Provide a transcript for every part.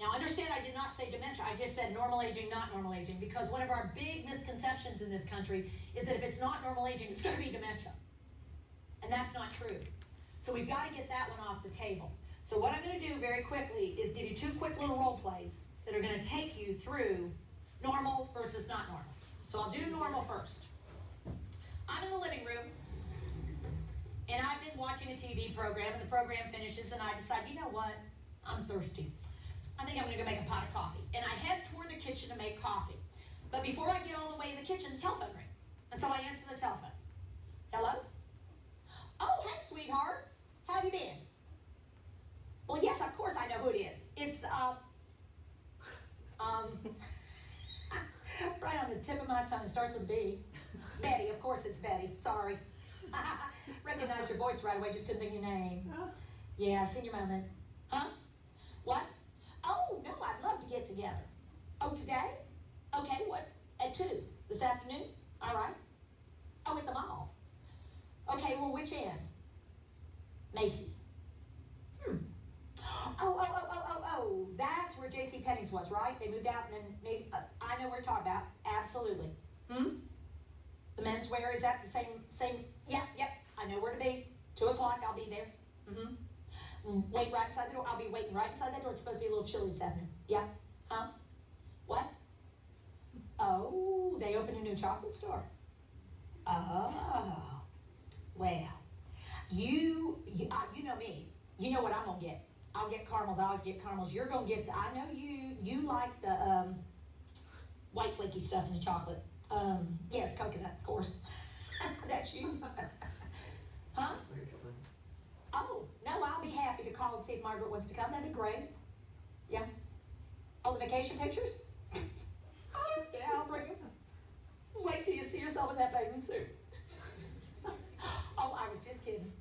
Now understand, I did not say dementia. I just said normal aging, not normal aging, because one of our big misconceptions in this country is that if it's not normal aging, it's going to be dementia. And that's not true. So we've got to get that one off the table. So what I'm going to do very quickly is give you 2 quick little role plays that are going to take you through normal versus not normal. So I'll do normal first. I'm in the living room, and I've been watching a TV program, and the program finishes, and I decide, you know what? I'm thirsty. I think I'm going to go make a pot of coffee. And I head toward the kitchen to make coffee. But before I get all the way in the kitchen, the telephone rings. And so I answer the telephone. Hello? Oh, hey, sweetheart. How have you been? Well, yes, of course I know who it is. It's, right on the tip of my tongue. It starts with B. Betty, of course it's Betty. Sorry. Recognized your voice right away, just couldn't think of your name. Yeah, senior moment. Huh? What? Oh, no, I'd love to get together. Oh, today? Okay, what? At 2? This afternoon? All right. Oh, at the mall. Okay, well, which end? Macy's. Oh, that's where JCPenney's was, right? They moved out and then, I know what you're talking about. Absolutely. The menswear, is that the same? Yep, I know where to be. 2 o'clock, I'll be there. Wait right inside the door. I'll be waiting right inside that door. It's supposed to be a little chilly this afternoon. Yeah. Huh? What? Oh, they opened a new chocolate store. Oh. Well, you know me. You know what I'm going to get. I'll get caramels. I always get caramels. You're going to get I know you like the white flaky stuff in the chocolate. Yes, coconut, of course. That's you. Huh? Oh, no, I'll be happy to call and see if Margaret wants to come. That'd be great. Yeah. Oh, the vacation pictures? Oh, yeah, I'll bring them. Wait till you see yourself in that bathing suit. Oh, I was just kidding.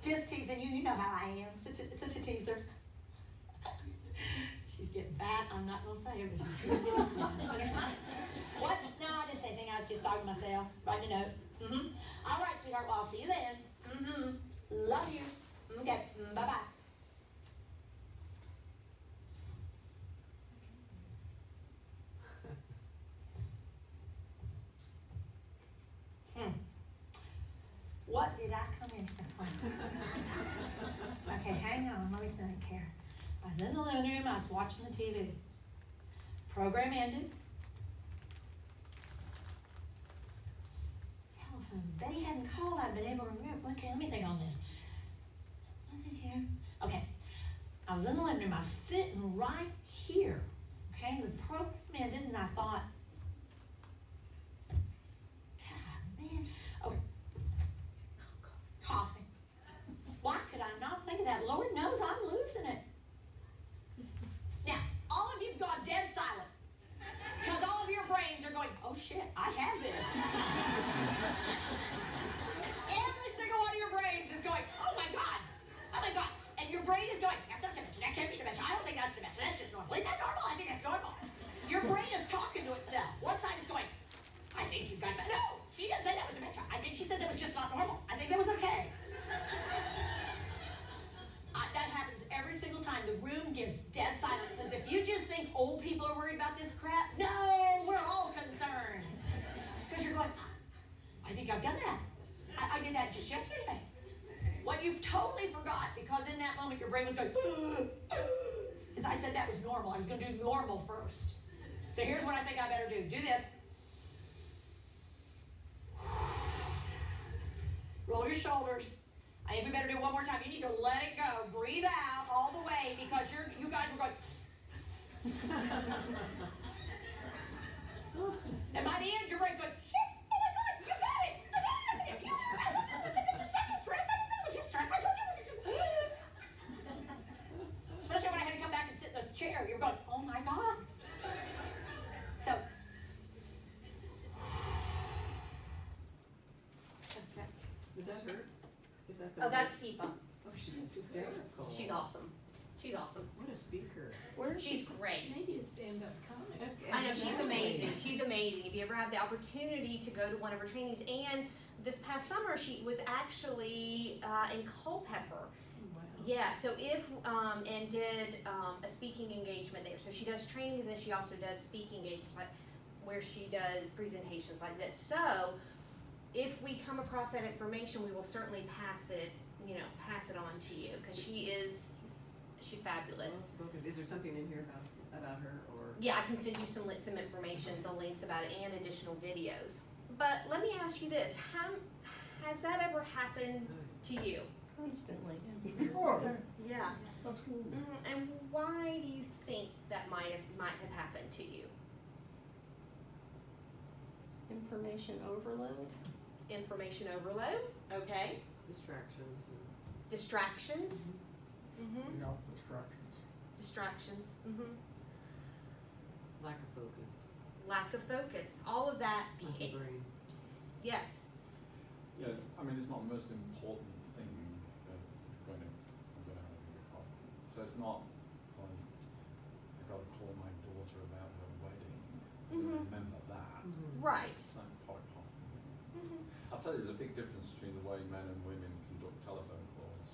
Just teasing you. You know how I am. Such a teaser. She's getting fat. I'm not going to say everything. What? No, I didn't say anything. I was just talking to myself. Writing a note. All right, sweetheart. Well, I'll see you then. Love you. Okay. Bye-bye. What did I come in here for? Okay, hang on. Let me think here. I was in the living room. I was watching the TV. Program ended. Telephone. Betty hadn't called. I'd been able to remember. Okay, let me think on this. Nothing here. Okay. I was in the living room. I was sitting right here. Okay, and the program ended, and I thought, God, man. Oh. Coughing. Why could I not think of that? Lord knows I'm losing it. Now, all of you've gone dead silent because all of your brains are going, oh shit, I have this. Every single one of your brains is going, oh my God. And your brain is going, that's not dementia, that can't be dementia. I don't think that's dementia, that's just normal. Isn't that normal? I think that's normal. Your brain is talking to itself. One side is going, I think you've got, no, she didn't say that was dementia. I think she said that was just not normal. I think that was okay. That happens every single time. The room gets dead silent because if you just think old people are worried about this crap, no, we're all concerned. Because you're going, I think I've done that. I did that just yesterday. What you've totally forgot, because in that moment your brain was going, is I said that was normal. I was going to do normal first. So here's what I think I better do. Do this. Roll your shoulders. I think we better do it one more time. You need to let it go. Breathe out all the way because you guys were going. And by the end, your brain's going, shit, oh my God, you got it. I got it. I told you it was just stress. I didn't think it was just stress. I told you it was just. Especially when I had to come back and sit in the chair. You're going, oh my God. So. Is that her? Is that Oh, that's Tifa. Oh, she's hysterical. She's awesome. She's awesome. What a speaker. She's great. Maybe a stand-up comic. I know, she's amazing. She's amazing. If you ever have the opportunity to go to one of her trainings, and this past summer she was actually in Culpeper. Wow. Yeah, so if, and did a speaking engagement there. So she does trainings and then she also does speaking engagements, like where she does presentations like this. So if we come across that information, we will certainly pass it on to you, because she's fabulous. Well spoken. Is there something in here about her, or? Yeah, I can send you some information, the links about it, and additional videos. But let me ask you this: has that ever happened to you? Constantly. Sure. Yeah. Absolutely. And why do you think that might have happened to you? Information overload. Information overload. Okay. Distractions. Distractions. Mm-hmm. Yeah, distractions. Distractions. Mm-hmm. Lack of focus. Lack of focus. All of that. Lack of brain. Yes. Yes, I mean, it's not the most important thing that I'm going to have a coffee. So it's not like I've got to call my daughter about her wedding. Mm-hmm. Remember that. Mm-hmm. Right. It's not pot of coffee. Mm-hmm. I'll tell you, there's a big difference between the way men and women conduct telephone calls.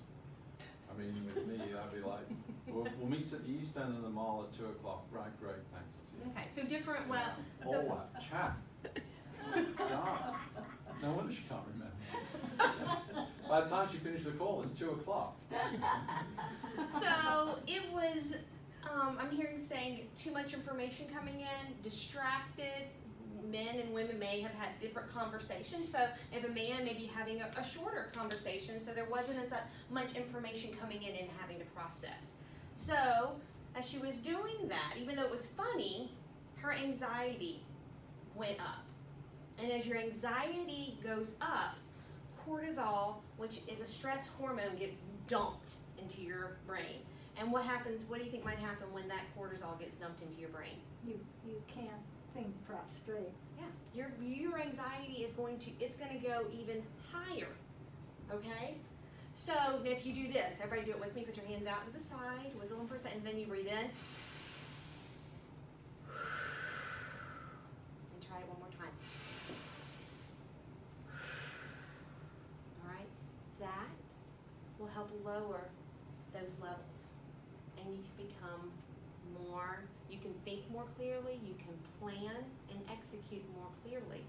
I mean, with me, I'd be like, we'll meet at the East End of the Mall at 2 o'clock. Right, great, thanks. Okay. So different. Well. All So. that chat. God. No wonder she can't remember. By the time she finished the call, it's 2 o'clock. So it was, I'm hearing saying too much information coming in, distracted. Men and women may have had different conversations. So if a man may be having a shorter conversation, so there wasn't as much information coming in and having to process. So as she was doing that, even though it was funny, her anxiety went up. And as your anxiety goes up, cortisol, which is a stress hormone, gets dumped into your brain. And what happens, what do you think might happen when that cortisol gets dumped into your brain? You can't think straight. Yeah, your anxiety is going to go even higher, okay? So if you do this, everybody do it with me, put your hands out to the side, wiggle them for a second, and then you breathe in. And try it one more time. All right, that will help lower those levels, and you can become more, you can think more clearly, you can plan and execute more clearly.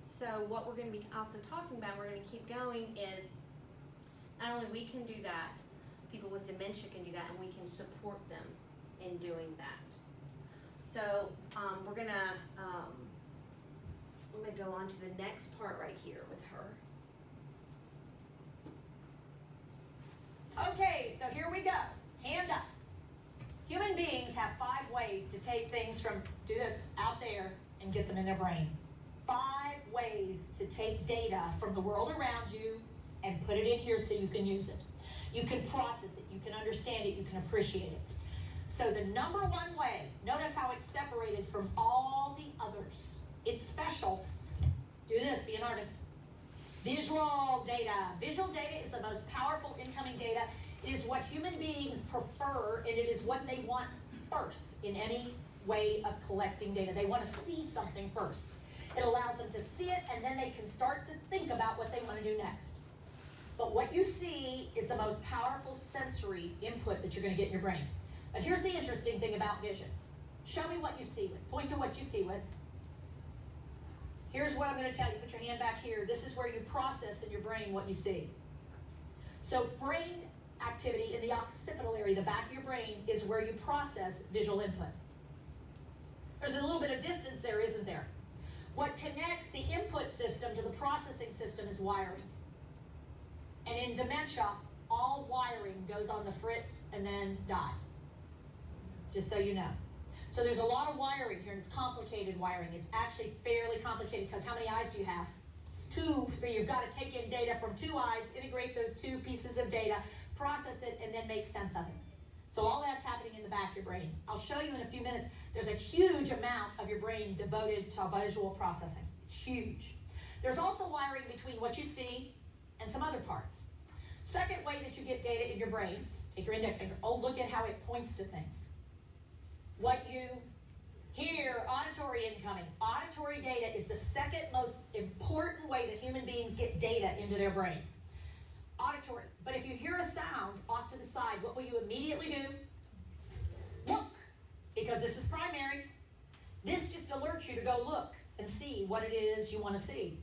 So what we're going to be also talking about, we're going to keep going, is not only we can do that, people with dementia can do that, and we can support them in doing that. So I'm going to go on to the next part right here with her. Okay, so here we go. Hand up. Human beings have 5 ways to take things from, do this, out there and get them in their brain. 5 ways to take data from the world around you and put it in here so you can use it. You can process it, you can understand it, you can appreciate it. So the number 1 way, notice how it's separated from all the others. It's special. Do this, be an artist. Visual data. Visual data is the most powerful incoming data. It is what human beings prefer, and it is what they want first in any way of collecting data. They want to see something first. It allows them to see it, and then they can start to think about what they want to do next. But what you see is the most powerful sensory input that you're going to get in your brain. But here's the interesting thing about vision. Show me what you see with. Point to what you see with. Here's what I'm going to tell you. Put your hand back here. This is where you process in your brain what you see. So brain activity in the occipital area, the back of your brain, is where you process visual input. There's a little bit of distance there, isn't there? What connects the input system to the processing system is wiring. And in dementia, all wiring goes on the fritz and then dies. Just so you know. So there's a lot of wiring here, and it's complicated wiring. It's actually fairly complicated because how many eyes do you have? 2, so you've got to take in data from 2 eyes, integrate those 2 pieces of data, process it, and then make sense of it. So all that's happening in the back of your brain. I'll show you in a few minutes. There's a huge amount of your brain devoted to visual processing. It's huge. There's also wiring between what you see and some other parts. Second way that you get data in your brain, take your index finger. Oh, look at how it points to things. What you hear, auditory incoming. Auditory data is the second most important way that human beings get data into their brain. Auditory. But if you hear a sound off to the side, what will you immediately do? Look, because this is primary. This just alerts you to go look and see what it is you want to see.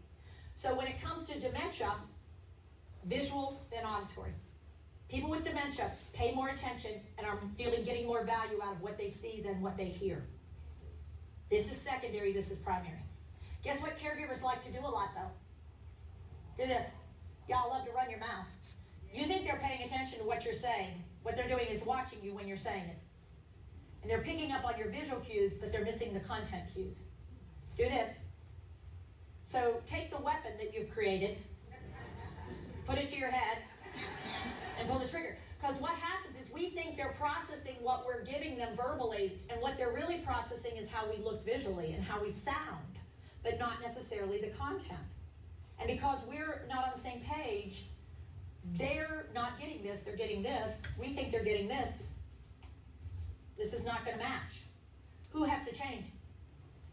So when it comes to dementia, visual then auditory. People with dementia pay more attention and are getting more value out of what they see than what they hear. This is secondary, this is primary. Guess what caregivers like to do a lot though? Do this. Y'all love to run your mouth. You think they're paying attention to what you're saying. What they're doing is watching you when you're saying it. And they're picking up on your visual cues, but they're missing the content cues. Do this. So take the weapon that you've created, put it to your head, and pull the trigger. Because what happens is we think they're processing what we're giving them verbally, and what they're really processing is how we look visually and how we sound, but not necessarily the content. And because we're not on the same page, they're not getting this, they're getting this. We think they're getting this. This is not going to match. Who has to change?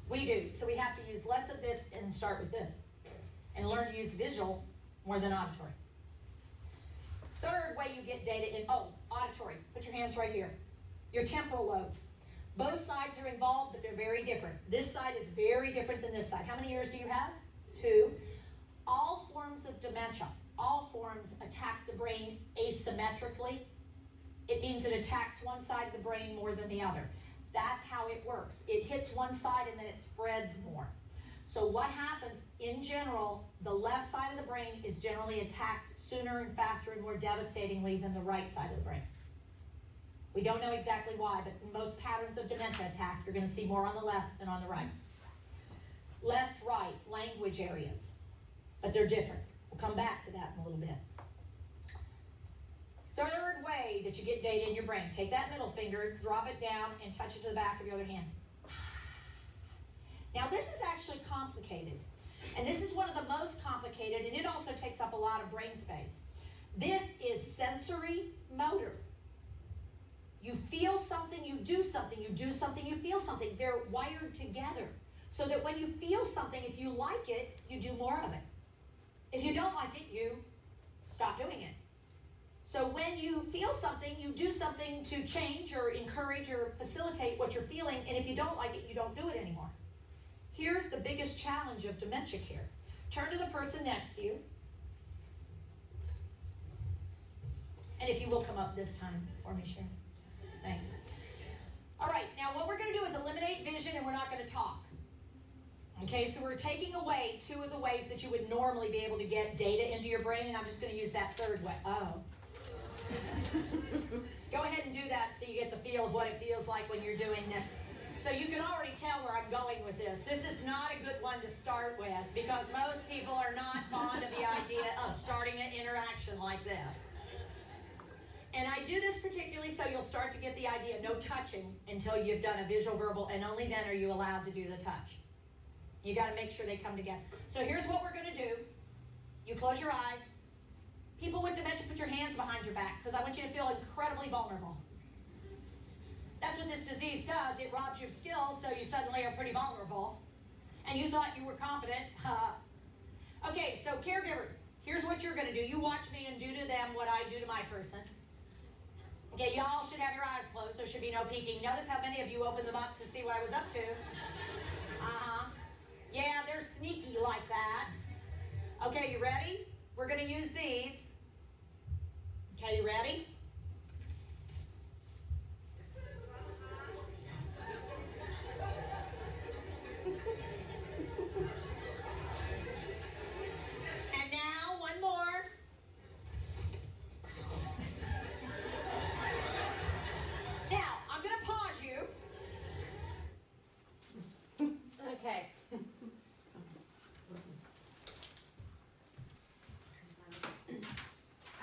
We do. So we have to use less of this and start with this. And learn to use visual more than auditory. Third way you get data in, auditory. Put your hands right here. Your temporal lobes. Both sides are involved, but they're very different. This side is very different than this side. How many ears do you have? 2. All forms of dementia, all forms attack the brain asymmetrically. It means it attacks one side of the brain more than the other. That's how it works. It hits one side and then it spreads more. So what happens in general, the left side of the brain is generally attacked sooner and faster and more devastatingly than the right side of the brain. We don't know exactly why, but most patterns of dementia attack, you're going to see more on the left than on the right. Left, right, language areas, but they're different. We'll come back to that in a little bit. Third way that you get data in your brain, take that middle finger, drop it down, and touch it to the back of your other hand. Now this is actually complicated, and this is one of the most complicated, and it also takes up a lot of brain space. This is sensory motor. You feel something, you do something, you do something, you feel something. They're wired together so that when you feel something, if you like it, you do more of it. If you don't like it, you stop doing it. So when you feel something, you do something to change or encourage or facilitate what you're feeling, and if you don't like it, you don't do it anymore. Here's the biggest challenge of dementia care. Turn to the person next to you. And if you will come up this time for me, Sharon. Thanks. All right, now what we're going to do is eliminate vision, and we're not going to talk. Okay, so we're taking away 2 of the ways that you would normally be able to get data into your brain, and I'm just going to use that third way. Oh. Go ahead and do that so you get the feel of what it feels like when you're doing this. So you can already tell where I'm going with this. This is not a good one to start with because most people are not fond of the idea of starting an interaction like this. And I do this particularly so you'll start to get the idea. No touching until you've done a visual verbal, and only then are you allowed to do the touch. You got to make sure they come together. So here's what we're going to do. You close your eyes. People with dementia, put your hands behind your back because I want you to feel incredibly vulnerable. That's what this disease does. It robs you of skills, so you suddenly are pretty vulnerable. And you thought you were confident. Okay, so caregivers, here's what you're going to do. You watch me and do to them what I do to my person. Okay, y'all should have your eyes closed. There should be no peeking. Notice how many of you opened them up to see what I was up to. Yeah, they're sneaky like that. Okay, you ready? We're going to use these. Okay, you ready? And now, one more. Now, I'm going to pause you. Okay.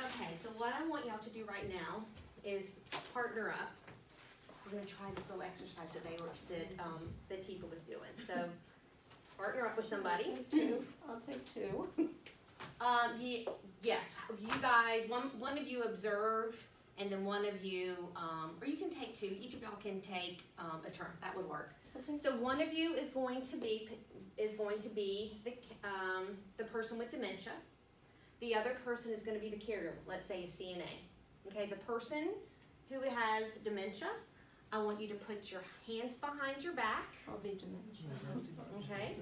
Okay, so what I want y'all to do right now is partner up. We're going to try this little exercise that Tifa was doing. So partner up with somebody. I'll take 2. Yes, you guys, one of you observe, and then one of you, or you can take 2. Each of y'all can take a turn. That would work. Okay. So one of you is going to be the person with dementia. The other person is gonna be the caregiver, let's say a CNA. Okay, the person who has dementia, I want you to put your hands behind your back, I'll be dementia. okay?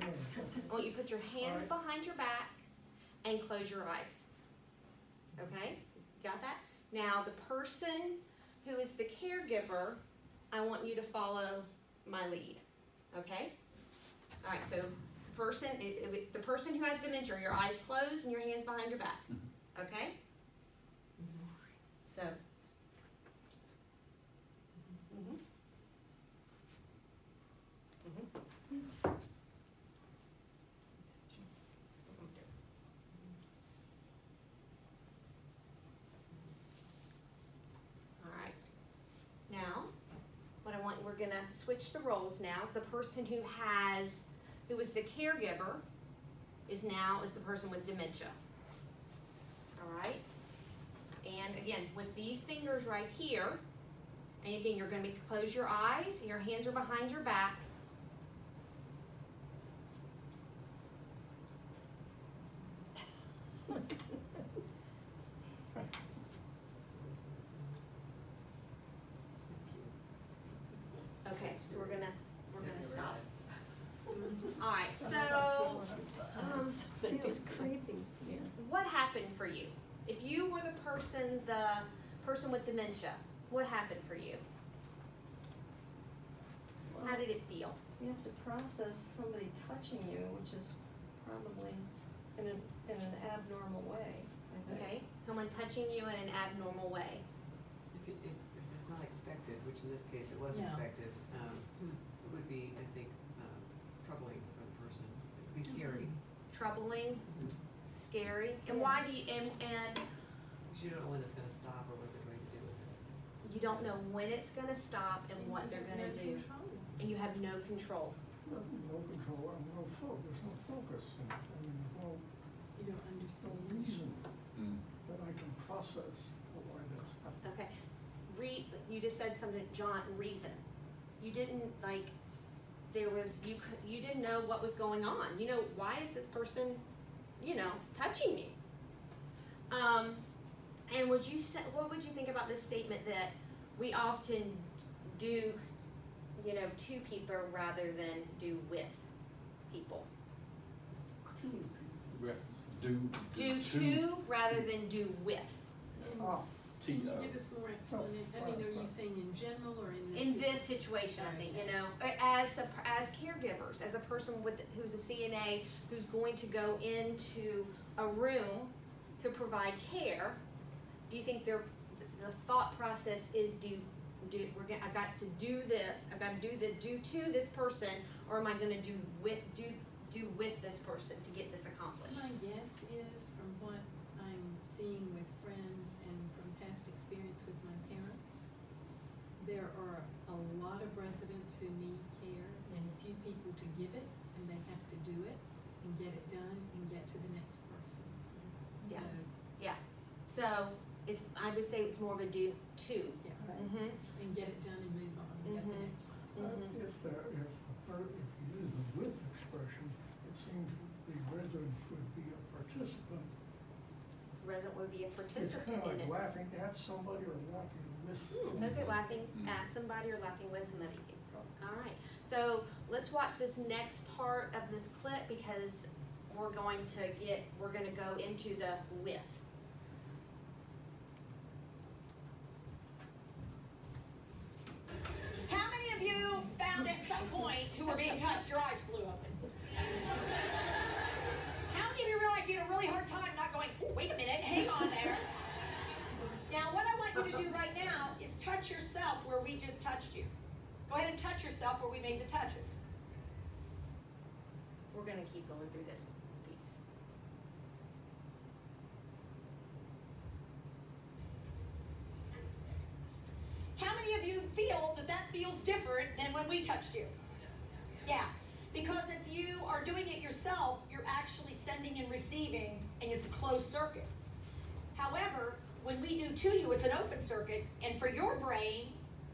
I want you to put your hands behind your back and close your eyes. Okay, got that? Now, the person who is the caregiver, I want you to follow my lead, okay? All right, so the person who has dementia, your eyes closed and your hands behind your back, okay? So. All right. Now, what I want, we're gonna switch the roles now. The person who is the caregiver is the person with dementia. All right. And again, with these fingers right here, and again, you're going to close your eyes, and your hands are behind your back. Okay, so we're gonna stop. All right, so Feels creepy. what happened for you? If you were the person with dementia, what happened for you? How did it feel? You have to process somebody touching you, which is probably in an abnormal way, I think. Okay, someone touching you in an abnormal way. If it's not expected, which in this case it was Yeah. expected, it would be, I think, troubling for the person. It would be scary. Troubling, scary, and Yeah. why do you, and Because you don't know when it's gonna stop or what they're going to do with it. you don't know when it's gonna stop and what they're gonna do, and you have no control. No control, and no focus, there's no focus, and there's no You don't understand. reason Mm. that I can process why that's happening. Okay, you just said something, John, reason. You didn't, like, you didn't know what was going on. You know, why is this person, touching me? And what would you think about this statement that we often do, to people rather than do with people? We have to Do to rather than do with. Ah, Can you T-O. give us more explanation? I mean, are you saying in general or in this? In this situation, I think, as caregivers, as a person who's a CNA who's going to go into a room to provide care, do you think the thought process is I've got to do this, I've got to do to this person, or am I going to do with this person to get this accomplished? My guess is, from what I'm seeing with friends and from past experience with my parents, there are a lot of residents who need care and few people to give it, and they have to do it and get it done and get to the next person. So, Yeah. So I would say it's more of a do to. yeah, Mm-hmm. and get it done and move on and get the Mhm. next one. Mhm. if you use the with expression, it seems the resident would be a participant. Resident would be a It's participant kind of in like it. laughing at somebody or laughing with somebody. That's it, laughing at somebody or laughing with somebody. All right, so let's watch this next part of this clip because we're going to go into the with. How many of you found at some point who were being touched, your eyes flew open? How many of you realized you had a really hard time not going, oh, wait a minute, hang on there? Now, what I want you to do right now is touch yourself where we just touched you. Go ahead and touch yourself where we made the touches. We're going to keep going through this piece. How many of you feel that that feels different than when we touched you? Yeah, because if you are doing it yourself, you're actually sending and receiving, and it's a closed circuit. However, when we do to you, it's an open circuit, and for your brain,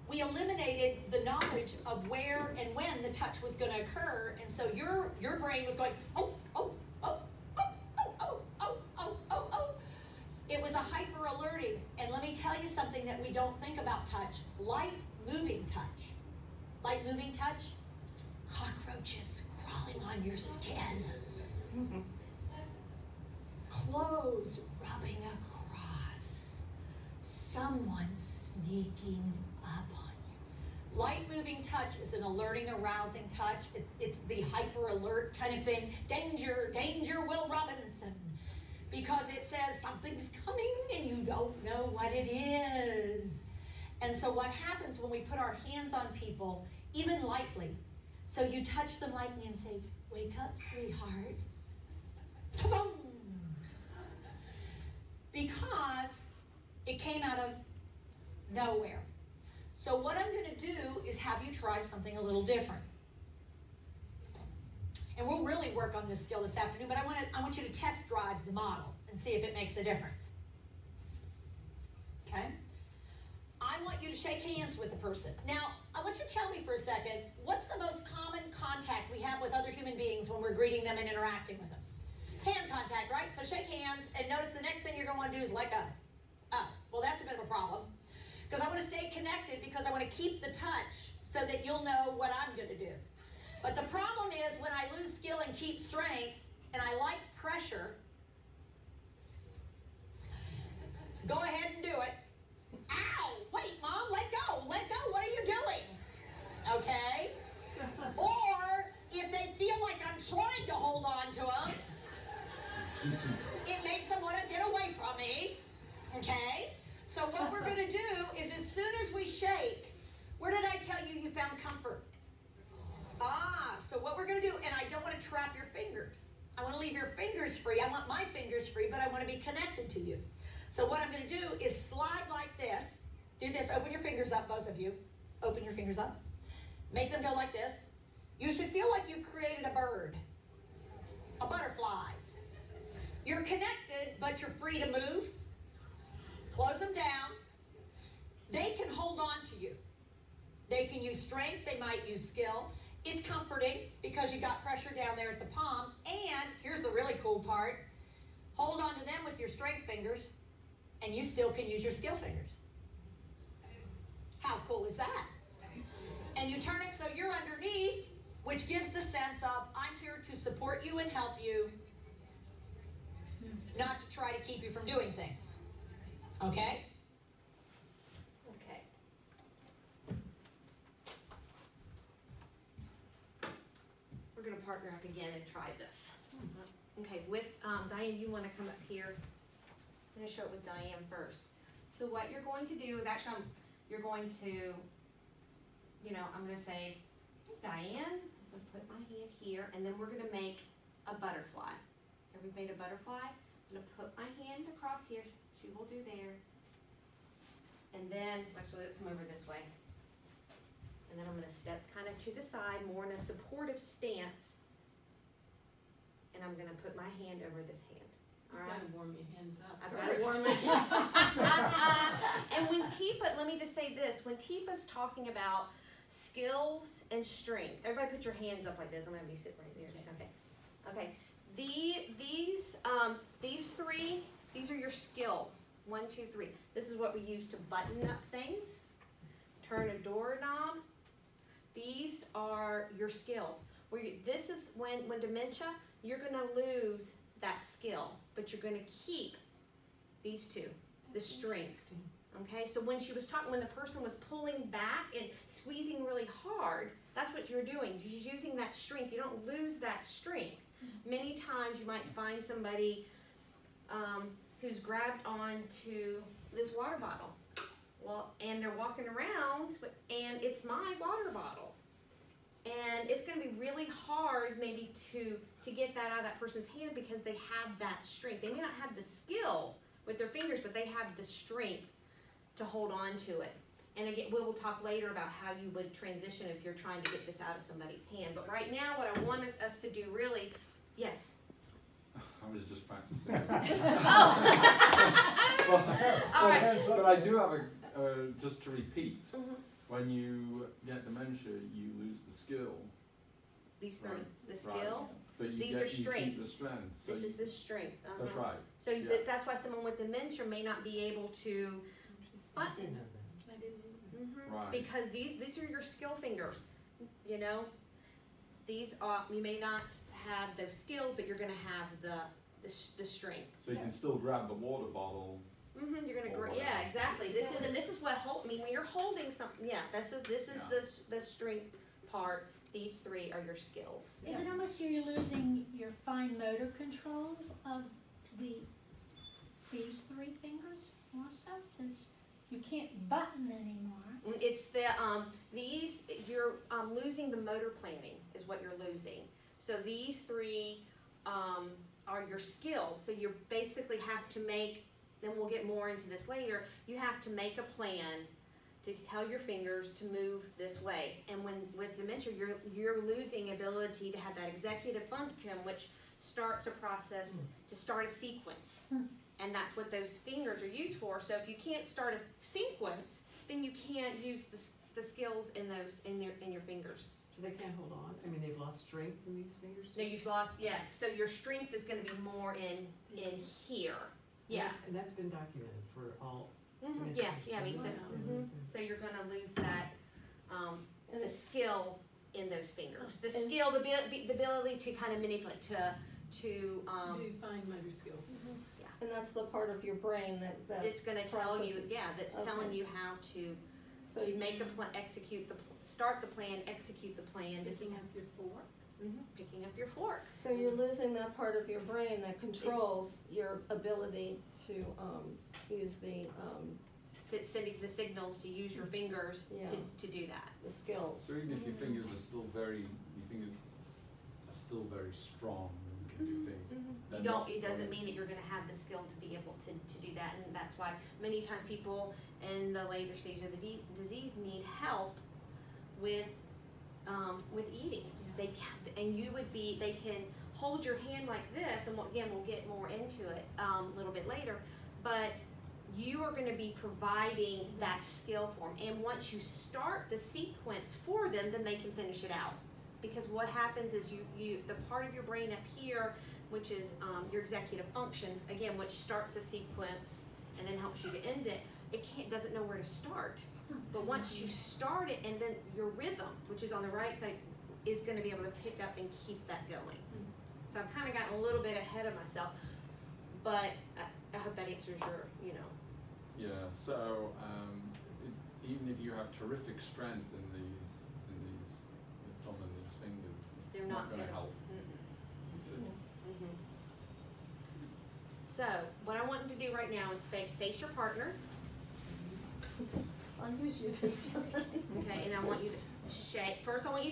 we eliminated the knowledge of where and when the touch was going to occur, and so your brain was going, oh, oh, oh, oh, oh, oh, oh, oh, oh, oh, something that we don't think about touch. Light moving touch. Light moving touch. Cockroaches crawling on your skin. Clothes rubbing across. Someone sneaking up on you. Light moving touch is an alerting, arousing touch. It's the hyper alert kind of thing. Danger, danger, Will Robinson. Because it says something's coming and you don't know what it is. And so what happens when we put our hands on people, even lightly, so you touch them lightly and say, wake up, sweetheart. Ta-boom! Because it came out of nowhere. So what I'm going to do is have you try something a little different. And we'll really work on this skill this afternoon, but I want you to test drive the model and see if it makes a difference. Okay? I want you to shake hands with the person. Now, I want you to tell me for a second, what's the most common contact we have with other human beings when we're greeting them and interacting with them? Hand contact, right? So shake hands, and notice the next thing you're going to want to do is let go. Oh, well, that's a bit of a problem. Because I want to stay connected, because I want to keep the touch so that you'll know what I'm going to do. But the problem is when I lose skill and keep strength, and I like pressure, go ahead and do it. Ow! Wait, Mom, let go. Let go. What are you doing? Okay? Or if they feel like I'm trying to hold on to them, it makes them want to get away from me. Okay? So what we're going to do is as soon as we shake, where did I tell you you found comfort? So what we're going to do, and I don't want to trap your fingers. I want to leave your fingers free. I want my fingers free, but I want to be connected to you. So what I'm going to do is slide like this. Do this. Open your fingers up, both of you. Open your fingers up. Make them go like this. You should feel like you've created a bird, a butterfly. You're connected, but you're free to move. Close them down. They can hold on to you. They can use strength. They might use skill. It's comforting because you got pressure down there at the palm. And here's the really cool part. Hold on to them with your strength fingers, and you still can use your skill fingers. How cool is that? And you turn it so you're underneath, which gives the sense of, I'm here to support you and help you, not to try to keep you from doing things. Okay? Okay. We're going to partner up again and try this. Okay, with Diane, you want to come up here? I'm going to show it with Diane first. So what you're going to do is actually, you're going to, I'm going to say, hey, Diane, I'm going to put my hand here, and then we're going to make a butterfly. Have we made a butterfly? I'm going to put my hand across here. She will do there. And then, actually, let's come over this way. And then I'm going to step kind of to the side, more in a supportive stance. And I'm going to put my hand over this hand. All right? You've got to warm your hands up. I've got to warm my And when Teepa, let me just say this. When Teepa's talking about skills and strength, everybody put your hands up like this. I'm going to be sitting right there. Okay. These three, these are your skills. 1, 2, 3. This is what we use to button up things, turn a doorknob. These are your skills. This is when dementia, you're going to lose that skill, but you're going to keep these two, the strength. Okay, so when she was talking, when the person was pulling back and squeezing really hard, that's what you're doing. You're using that strength. You don't lose that strength. Many times you might find somebody who's grabbed onto this water bottle. Well, and they're walking around, and it's my water bottle. And it's going to be really hard maybe to get that out of that person's hand because they have that strength. They may not have the skill with their fingers, but they have the strength to hold on to it. And again, we will talk later about how you would transition if you're trying to get this out of somebody's hand. But right now, what I wanted us to do really, yes? I was just practicing. All right. But I do have just to repeat, when you get dementia, you lose the skill. These three, right. the skill, But you these get, are strength. You keep the strength. So This is the strength. That's right. So Yeah. that's why someone with dementia may not be able to button. I didn't either. Mhm. Right. Because these are your skill fingers, you know. These are, you may not have those skills, but you're gonna have the strength. So you can still grab the water bottle. Mm-hmm, you're gonna, Or yeah, whatever. exactly. This is, and this is what I mean, when you're holding something, yeah, this is Yeah. the strength part. These three are your skills. Is it almost you're losing your fine motor controls of these three fingers also, since you can't button anymore? It's the, these, you're, losing the motor planning is what you're losing. So these three, are your skills. So you basically have to make, then we'll get more into this later, you have to make a plan to tell your fingers to move this way. And when, with dementia, you're losing ability to have that executive function, which starts a process to start a sequence. And that's what those fingers are used for. So if you can't start a sequence, then you can't use the skills in those, in your fingers. So they can't hold on? I mean, they've lost strength in these fingers No, too? you've lost, yeah, so your strength is gonna be more in here, yeah. And that's been documented for all. Yeah, yeah, I mean, so, Wow. so you're gonna lose that, And the skill in those fingers. The And- skill, the ability to kind of manipulate, to, Do fine motor skills. yeah. And that's the part of your brain that It's gonna tell you, processes- yeah, that's telling Okay. you how to so make a plan, start the plan, execute the plan. This is Picking up your fork. picking up your fork. So you're losing that part of your brain that controls your ability to use That's sending the signals to use your fingers Yeah. to do that. the skills. So even if your fingers are still very strong and you can do things. they're You don't, not it doesn't going- mean that you're gonna have the skill to be able to do that, and that's why many times people in the later stage of the disease need help with eating. Yeah. They can, and they can hold your hand like this, and again, we'll get more into it, a little bit later, but you are gonna be providing that skill for them, and once you start the sequence for them, then they can finish it out. Because what happens is the part of your brain up here, which is your executive function, again, which starts a sequence and then helps you to end it, doesn't know where to start. But once you start it, and then your rhythm, which is on the right side, is gonna be able to pick up and keep that going. So I've kinda gotten a little bit ahead of myself, but I hope that answers your, Yeah, so even if you have terrific strength in these thumb and these fingers, They're it's not not going to gonna- help. So, So, what I want you to do right now is face your partner, I'll use you this time. okay, and I want you to shake, first I want you to